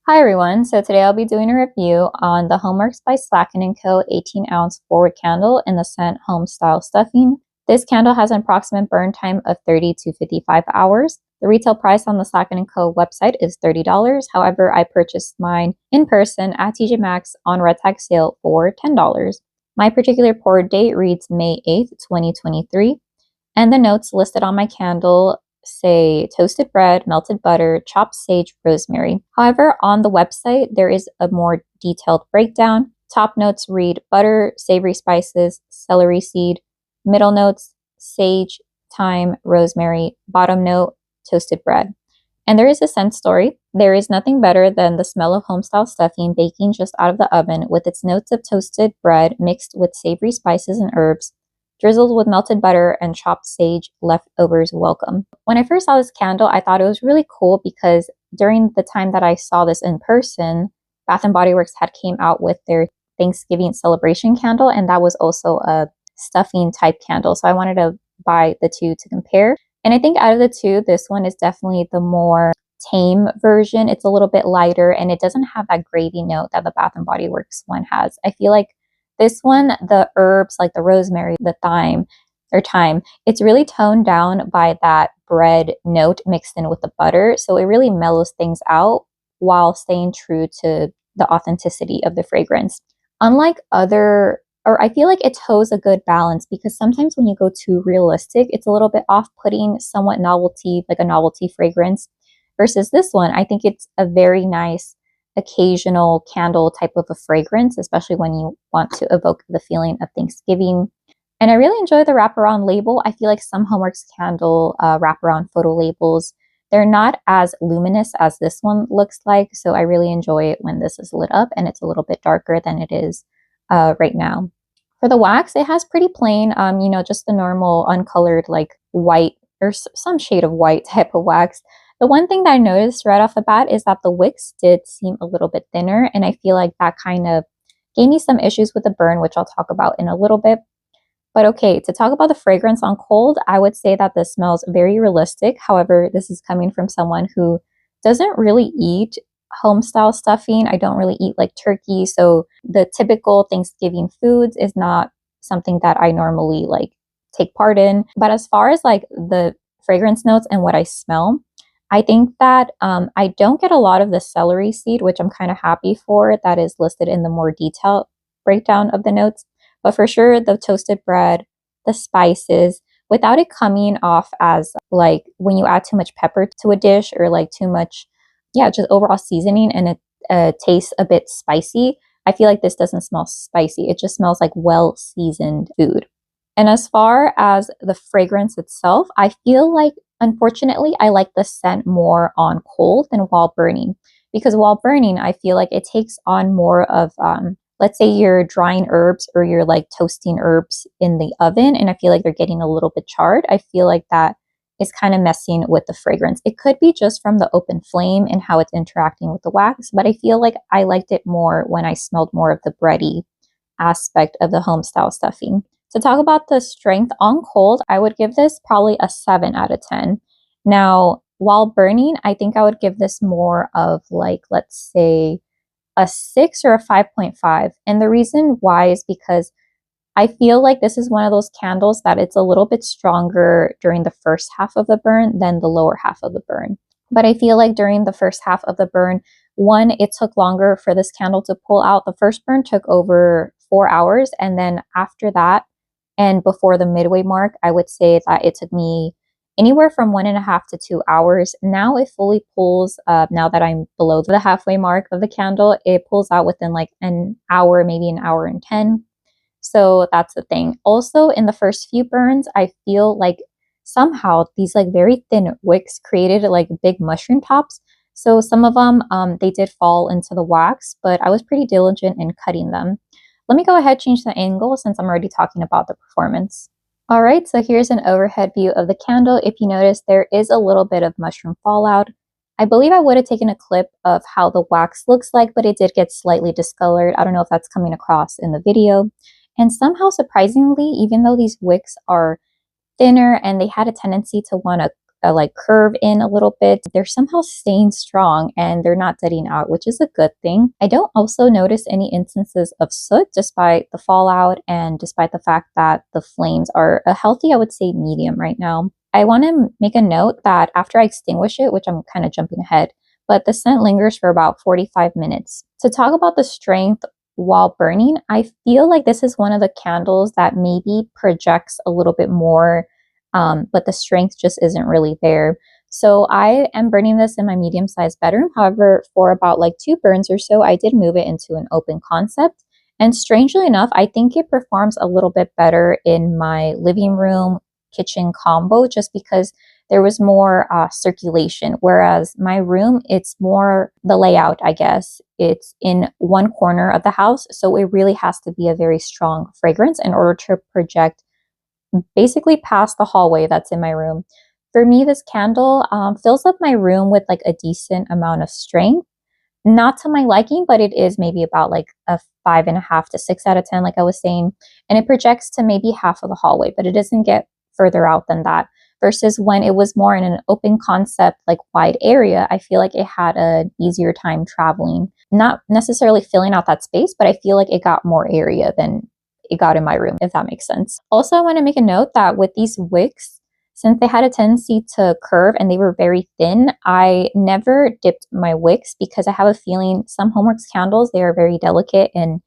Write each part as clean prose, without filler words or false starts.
Hi everyone, so today I'll be doing a review on the Homeworx by Slatkin & Co. 18-ounce forward candle in the scent Homestyle Stuffing. This candle has an approximate burn time of 30 to 55 hours. The retail price on the Slatkin & Co. website is $30. However, I purchased mine in person at TJMaxx on Red Tag sale for $10. My particular pour date reads May 8th, 2023, and the notes listed on my candle say toasted bread, melted butter, chopped sage, rosemary. However, on the website, there is a more detailed breakdown. Top notes read butter, savory spices, celery seed. Middle notes, sage, thyme, rosemary. Bottom note, toasted bread. And there is a scent story. There is nothing better than the smell of homestyle stuffing baking just out of the oven with its notes of toasted bread mixed with savory spices and herbs, drizzled with melted butter and chopped sage. Leftovers welcome. When I first saw this candle, I thought it was really cool because during the time that I saw this in person, Bath & Body Works had came out with their Thanksgiving celebration candle, and that was also a stuffing type candle. So I wanted to buy the two to compare. And I think out of the two, this one is definitely the more tame version. It's a little bit lighter and it doesn't have that gravy note that the Bath & Body Works one has. I feel like this one, the herbs like the rosemary, the thyme, it's really toned down by that bread note mixed in with the butter. So it really mellows things out while staying true to the authenticity of the fragrance. Unlike I feel like it toes a good balance because sometimes when you go too realistic, it's a little bit off-putting, somewhat novelty, like a novelty fragrance. Versus this one, I think it's a very nice occasional candle type of a fragrance, especially when you want to evoke the feeling of Thanksgiving. And I really enjoy the wraparound label. I feel like some Homeworx candle wraparound photo labels, they're not as luminous as this one looks like. So I really enjoy it when this is lit up and it's a little bit darker than it is right now. For the wax, it has pretty plain, just the normal uncolored like white or some shade of white type of wax. The one thing that I noticed right off the bat is that the wicks did seem a little bit thinner, and I feel like that kind of gave me some issues with the burn, which I'll talk about in a little bit. But okay, to talk about the fragrance on cold, I would say that this smells very realistic. However, this is coming from someone who doesn't really eat homestyle stuffing. I don't really eat like turkey, so the typical Thanksgiving foods is not something that I normally like take part in. But as far as like the fragrance notes and what I smell, I think that I don't get a lot of the celery seed, which I'm kind of happy for. That is listed in the more detailed breakdown of the notes. But for sure, the toasted bread, the spices, without it coming off as like when you add too much pepper to a dish or like too much, just overall seasoning and it tastes a bit spicy. I feel like this doesn't smell spicy. It just smells like well-seasoned food. And as far as the fragrance itself, I feel like, unfortunately, I like the scent more on cold than while burning. Because while burning, I feel like it takes on more of, let's say you're drying herbs or you're like toasting herbs in the oven, and I feel like they're getting a little bit charred. I feel like that is kind of messing with the fragrance. It could be just from the open flame and how it's interacting with the wax, but I feel like I liked it more when I smelled more of the bready aspect of the homestyle stuffing. To talk about the strength on cold, I would give this probably a 7 out of 10. Now, while burning, I think I would give this more of like, let's say a 6 or a 5.5. And the reason why is because I feel like this is one of those candles that it's a little bit stronger during the first half of the burn than the lower half of the burn. But I feel like during the first half of the burn, one, it took longer for this candle to pull out. The first burn took over 4 hours. And then after that, and before the midway mark, I would say that it took me anywhere from 1.5 to 2 hours. Now it fully pulls, now that I'm below the halfway mark of the candle, it pulls out within like an hour, maybe an hour and 10. So that's the thing. Also, in the first few burns, I feel like somehow these like very thin wicks created like big mushroom tops. So some of them, they did fall into the wax, but I was pretty diligent in cutting them. Let me go ahead, change the angle since I'm already talking about the performance. All right, so here's an overhead view of the candle. If you notice, there is a little bit of mushroom fallout. I believe I would have taken a clip of how the wax looks like, but it did get slightly discolored. I don't know if that's coming across in the video. And somehow, surprisingly, even though these wicks are thinner and they had a tendency to want to like curve in a little bit, they're somehow staying strong and they're not deading out, which is a good thing. I don't also notice any instances of soot despite the fallout and despite the fact that the flames are a healthy, I would say, medium right now. I want to make a note that after I extinguish it, which I'm kind of jumping ahead, but the scent lingers for about 45 minutes. To talk about the strength while burning, I feel like this is one of the candles that maybe projects a little bit more, but the strength just isn't really there. So I am burning this in my medium-sized bedroom. However, for about like 2 burns or so, I did move it into an open concept. And strangely enough, I think it performs a little bit better in my living room kitchen combo just because there was more circulation, whereas my room, it's more the layout, I guess. It's in one corner of the house, so it really has to be a very strong fragrance in order to project basically past the hallway that's in my room. For me, this candle fills up my room with like a decent amount of strength. Not to my liking, but it is maybe about like a 5.5 to 6 out of 10, like I was saying. And it projects to maybe half of the hallway, but it doesn't get further out than that. Versus when it was more in an open concept, like wide area, I feel like it had an easier time traveling. Not necessarily filling out that space, but I feel like it got more area than it got in my room, if that makes sense. Also, I want to make a note that with these wicks, since they had a tendency to curve and they were very thin, I never dipped my wicks because I have a feeling some Homeworx candles, they are very delicate and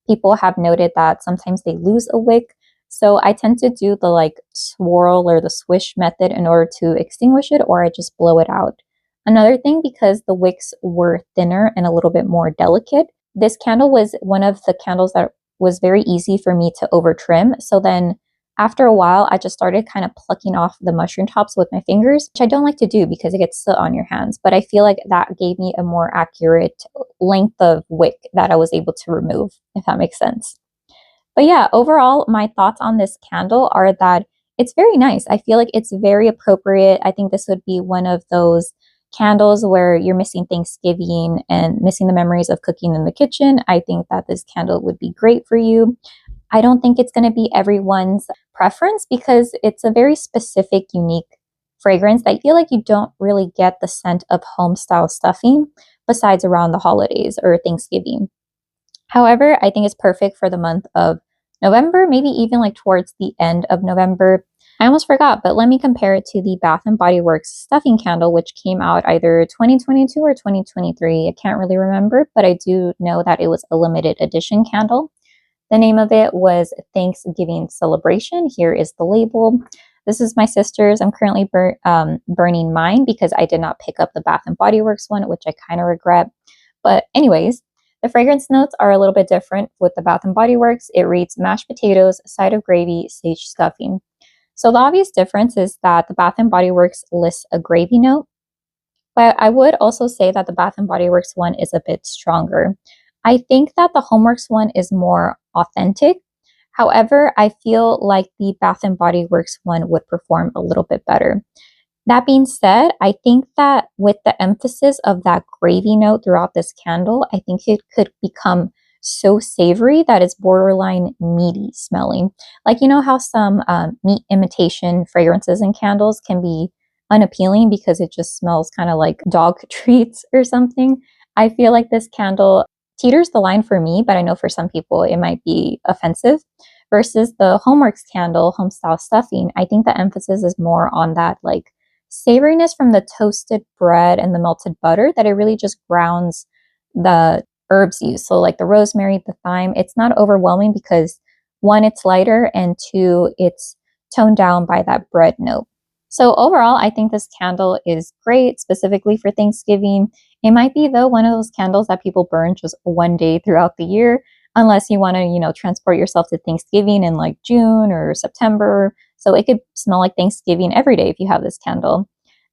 people have noted that sometimes they lose a wick. So I tend to do the like swirl or the swish method in order to extinguish it, or I just blow it out. Another thing, because the wicks were thinner and a little bit more delicate, this candle was one of the candles that was very easy for me to over trim. So then after a while, I just started kind of plucking off the mushroom tops with my fingers, which I don't like to do because it gets soot on your hands. But I feel like that gave me a more accurate length of wick that I was able to remove, if that makes sense. But yeah, overall, my thoughts on this candle are that it's very nice. I feel like it's very appropriate. I think this would be one of those candles where you're missing Thanksgiving and missing the memories of cooking in the kitchen. I think that this candle would be great for you. I don't think it's going to be everyone's preference because it's a very specific, unique fragrance that I feel like you don't really get the scent of Homestyle Stuffing besides around the holidays or Thanksgiving. However, I think it's perfect for the month of November, maybe even like towards the end of November. I almost forgot, but let me compare it to the Bath & Body Works stuffing candle, which came out either 2022 or 2023. I can't really remember, but I do know that it was a limited edition candle. The name of it was Thanksgiving Celebration. Here is the label. This is my sister's. I'm currently burning mine because I did not pick up the Bath & Body Works one, which I kind of regret. But anyways, the fragrance notes are a little bit different with the Bath & Body Works. It reads mashed potatoes, side of gravy, sage stuffing. So the obvious difference is that the Bath & Body Works lists a gravy note, but I would also say that the Bath & Body Works one is a bit stronger. I think that the Homeworx one is more authentic. However, I feel like the Bath & Body Works one would perform a little bit better. That being said, I think that with the emphasis of that gravy note throughout this candle, I think it could become so savory that it's borderline meaty smelling. Like, you know how some meat imitation fragrances and candles can be unappealing because it just smells kind of like dog treats or something? I feel like this candle teeters the line for me, but I know for some people it might be offensive. Versus the Homeworx candle, Homestyle Stuffing, I think the emphasis is more on that like savoriness from the toasted bread and the melted butter, that it really just grounds the herbs used. So like the rosemary, the thyme, it's not overwhelming because one, it's lighter, and two, it's toned down by that bread note. So overall, I think this candle is great, specifically for Thanksgiving. It might be, though, one of those candles that people burn just one day throughout the year, unless you want to, transport yourself to Thanksgiving in like June or September. So it could smell like Thanksgiving every day if you have this candle.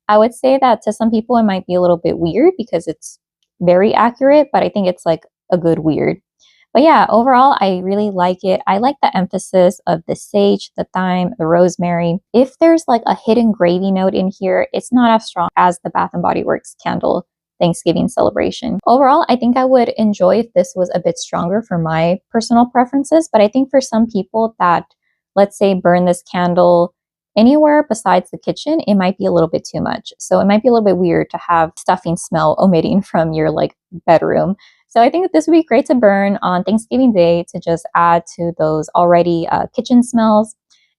I would say that to some people it might be a little bit weird because it's very accurate, but I think it's like a good weird. But yeah, overall, I really like it. I like the emphasis of the sage, the thyme, the rosemary. If there's like a hidden gravy note in here, it's not as strong as the Bath & Body Works candle Thanksgiving Celebration. Overall, I think I would enjoy if this was a bit stronger for my personal preferences, but I think for some people that, let's say, burn this candle Anywhere besides the kitchen, it might be a little bit too much. So it might be a little bit weird to have stuffing smell emitting from your like bedroom. So I think that this would be great to burn on Thanksgiving Day to just add to those already kitchen smells.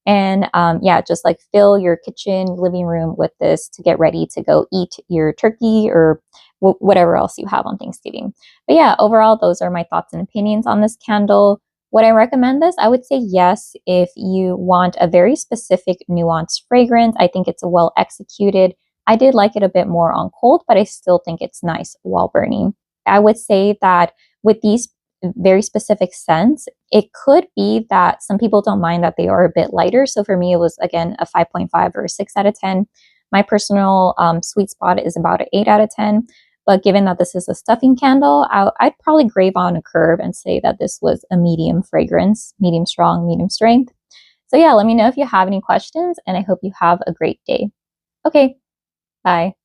And yeah, just like fill your kitchen, living room with this to get ready to go eat your turkey or whatever else you have on Thanksgiving. But yeah, overall, those are my thoughts and opinions on this candle. Would I recommend this? I would say yes if you want a very specific nuanced fragrance. I think it's well executed. I did like it a bit more on cold, but I still think it's nice while burning. I would say that with these very specific scents, it could be that some people don't mind that they are a bit lighter. So for me, it was again a 5.5 or a 6 out of 10. My personal sweet spot is about an 8 out of 10. But given that this is a stuffing candle, I'd probably grade on a curve and say that this was a medium fragrance, medium strong, medium strength. So yeah, let me know if you have any questions, and I hope you have a great day. Okay, bye.